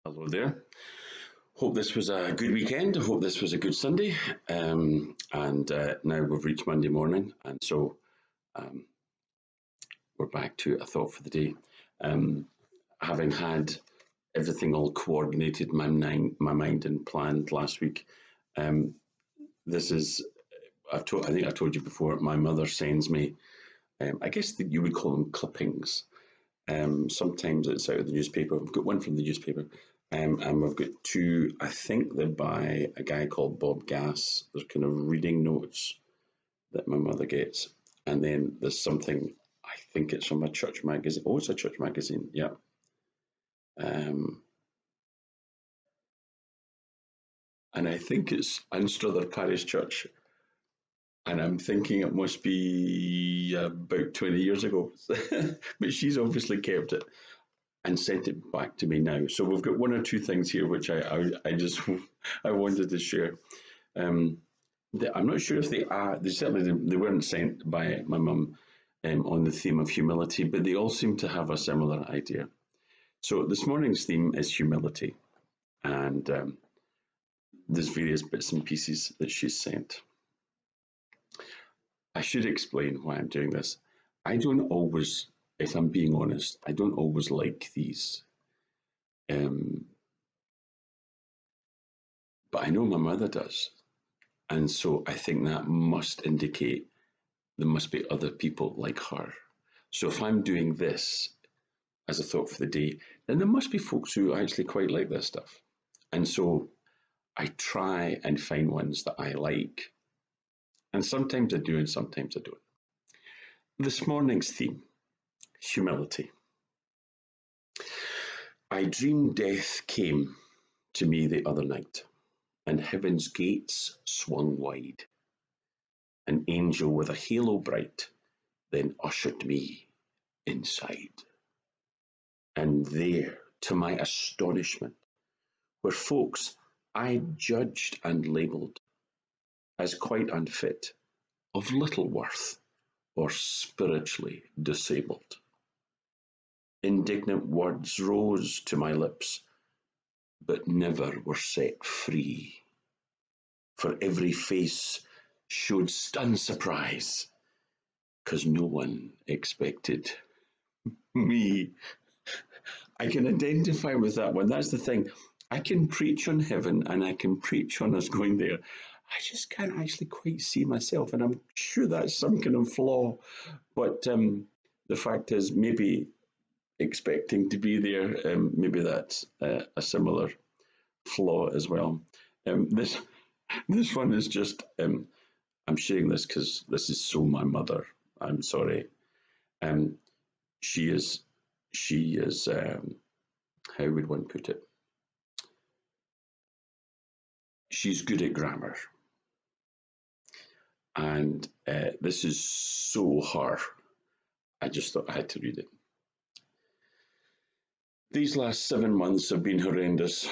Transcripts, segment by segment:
Hello there. Hope this was a good weekend. Hope this was a good Sunday. And now we've reached Monday morning, and so um, we're back to a thought for the day. Um, Having had everything all coordinated, my mind and planned last week. Um, this is I think I told you before. My mother sends me. I guess that you would call them clippings. Sometimes it's out of the newspaper. We've got one from the newspaper, and we've got two. I think they're by a guy called Bob Gass. There's kind of reading notes that my mother gets, and then there's something. I think it's from a church magazine. Oh, it's a church magazine. Yeah. Um, and I think it's Anstruther Parish Church, and I'm thinking it must be about 20 years ago. But she's obviously kept it and sent it back to me now. So we've got one or two things here which I just I wanted to share. Um, I'm not sure if they are. They certainly they weren't sent by my mum on the theme of humility, but they all seem to have a similar idea. So this morning's theme is humility, and there's various bits and pieces that she's sent. I should explain why I'm doing this. I don't always, if I'm being honest, I don't always like these. Um, but I know my mother does. And so I think that must indicate there must be other people like her. So if I'm doing this as a thought for the day, then there must be folks who actually quite like this stuff. And so I try and find ones that I like. And sometimes I do, and sometimes I don't. This morning's theme, humility. I dreamed death came to me the other night, and heaven's gates swung wide. An angel with a halo bright then ushered me inside. And there, to my astonishment, were folks I'd judged and labelled as quite unfit, of little worth, or spiritually disabled. Indignant words rose to my lips, but never were set free. For every face showed stunned surprise, 'cause no one expected me. I can identify with that one. That's the thing. I can preach on heaven and I can preach on us going there. I just can't actually quite see myself, and I'm sure that's some kind of flaw. But the fact is, maybe expecting to be there, maybe that's a similar flaw as well. This this one is just. I'm sharing this because this is so my mother. I'm sorry. Um, she is. She is. How would one put it? She's good at grammar, and this is so her. I just thought I had to read it. These last 7 months have been horrendous.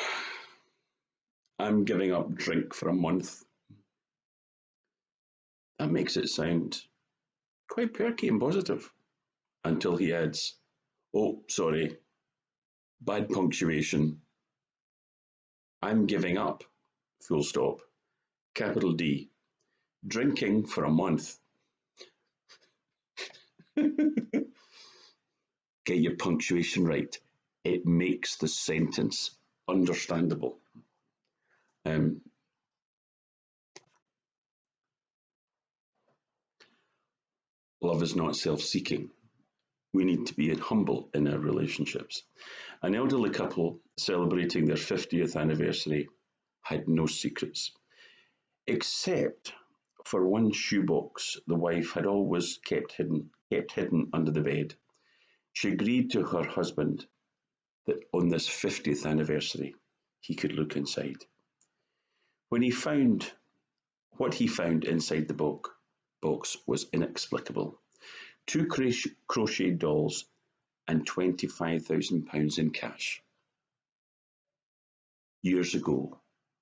I'm giving up drink for a month. That makes it sound quite perky and positive until he adds, "Oh, sorry, bad punctuation. I'm giving up, full stop, capital D, drinking for a month." Get your punctuation right. It makes the sentence understandable. Um, Love is not self-seeking. We need to be humble in our relationships. An elderly couple celebrating their 50th anniversary had no secrets, except for one shoebox the wife had always kept hidden under the bed. She agreed to her husband that on this 50th anniversary he could look inside. When he found what he found inside the box was inexplicable. Two crocheted dolls and £25,000 in cash. Years ago,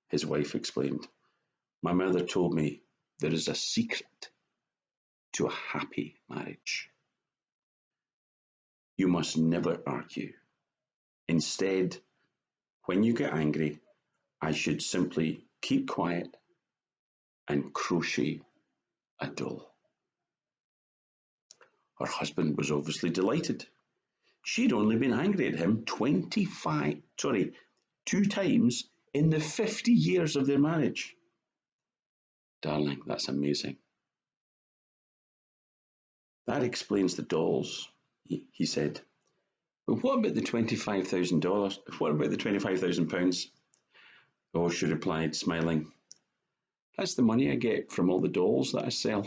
his wife explained, my mother told me there is a secret to a happy marriage. You must never argue. Instead, when you get angry, I should simply keep quiet and crochet a doll. Her husband was obviously delighted. She'd only been angry at him 2 times in the 50 years of their marriage. Darling, that's amazing. That explains the dolls, he said. But what about the $25,000? What about the £25,000? Oh, she replied, smiling. That's the money I get from all the dolls that I sell.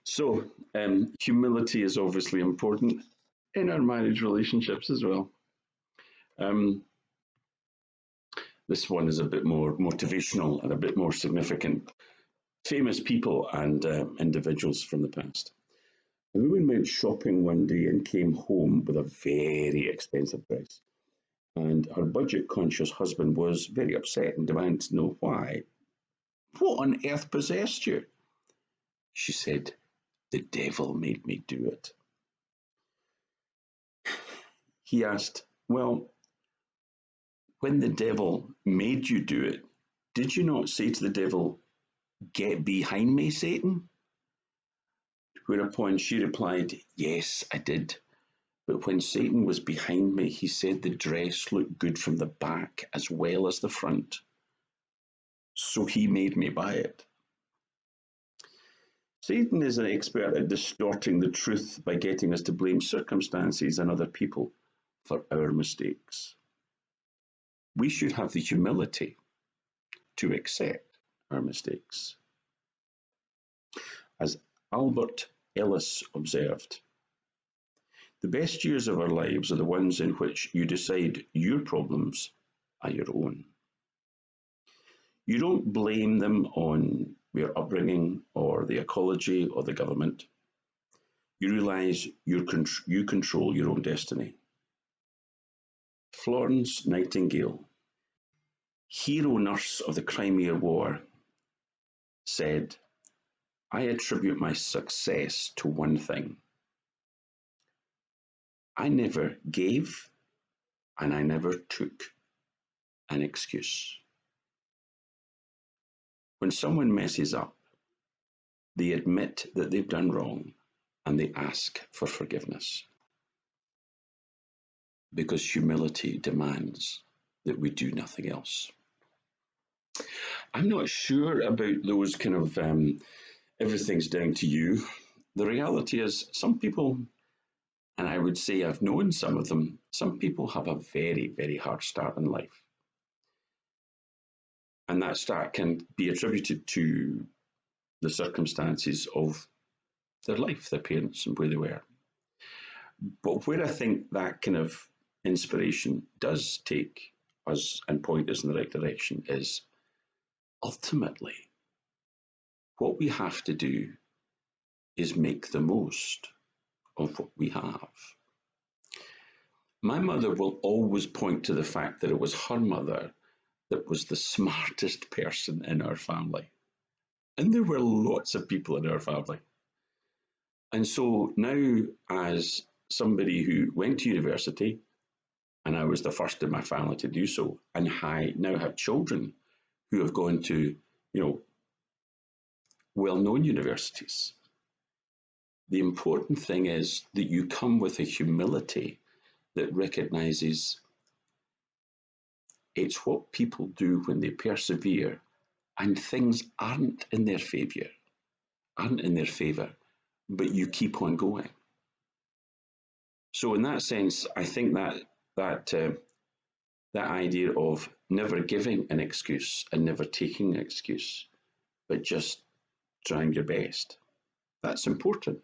So, humility is obviously important in our marriage relationships as well. This one is a bit more motivational and a bit more significant. Famous people and individuals from the past. A woman went shopping one day and came home with a very expensive dress. And her budget-conscious husband was very upset and demanded to know why. What on earth possessed you? She said, the devil made me do it. He asked, well, when the devil made you do it, did you not say to the devil, get behind me, Satan? Whereupon she replied, yes, I did. But when Satan was behind me, he said the dress looked good from the back as well as the front. So he made me buy it. Satan is an expert at distorting the truth by getting us to blame circumstances and other people for our mistakes. We should have the humility to accept our mistakes. As Albert Ellis observed, the best years of our lives are the ones in which you decide your problems are your own. You don't blame them on your upbringing or the ecology or the government. You realize you control your own destiny. Florence Nightingale, hero nurse of the Crimea War, said, I attribute my success to one thing. I never gave and I never took an excuse. When someone messes up, they admit that they've done wrong and they ask for forgiveness. Because humility demands that we do nothing else. I'm not sure about those kind of everything's down to you. The reality is some people, and I would say I've known some of them, some people have a very, very hard start in life. And that start can be attributed to the circumstances of their life, their parents and where they were. But where I think that kind of inspiration does take us and point us in the right direction is ultimately what we have to do is make the most of what we have. My mother will always point to the fact that it was her mother that was the smartest person in our family. And there were lots of people in our family. And so now, as somebody who went to university, and I was the first in my family to do so, and I now have children who have gone to, well-known universities. The important thing is that you come with a humility that recognizes it's what people do when they persevere and things aren't in their favor, but you keep on going. So in that sense, I think that idea of never giving an excuse and never taking an excuse, but just trying your best, that's important.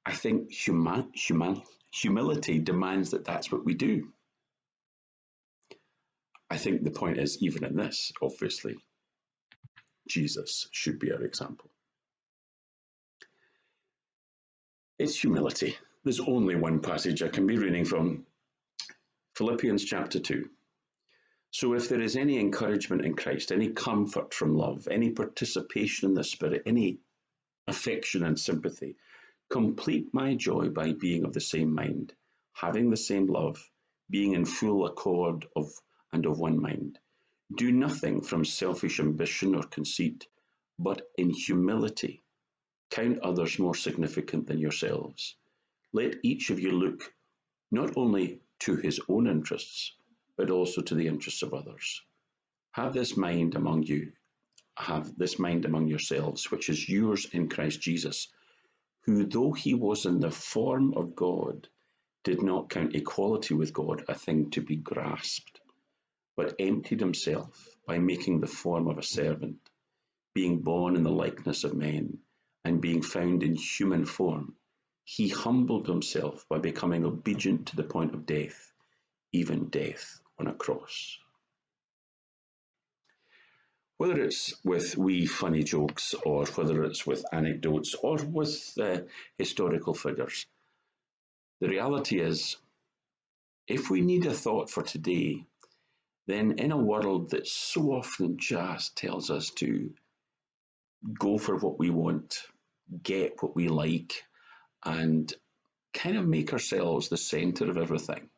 I think humility demands that that's what we do. I think the point is, even in this, obviously, Jesus should be our example. It's humility. There's only one passage I can be reading from, Philippians chapter 2. So if there is any encouragement in Christ, any comfort from love, any participation in the Spirit, any affection and sympathy, complete my joy by being of the same mind, having the same love, being in full accord and of one mind. Do nothing from selfish ambition or conceit, but in humility count others more significant than yourselves. Let each of you look not only to his own interests, but also to the interests of others. Have this mind among you, have this mind among yourselves, which is yours in Christ Jesus, who, though he was in the form of God, did not count equality with God a thing to be grasped, but emptied himself by making the form of a servant, being born in the likeness of men, and being found in human form. He humbled himself by becoming obedient to the point of death, even death on a cross. Whether it's with wee funny jokes, or whether it's with anecdotes, or with historical figures, the reality is, if we need a thought for today, then in a world that so often just tells us to go for what we want, get what we like, and kind of make ourselves the center of everything,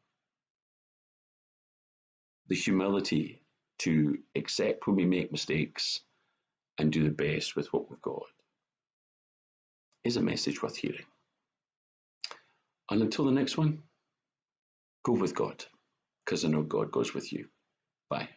the humility to accept when we make mistakes and do the best with what we've got is a message worth hearing. And until the next one, go with God, because I know God goes with you. Bye.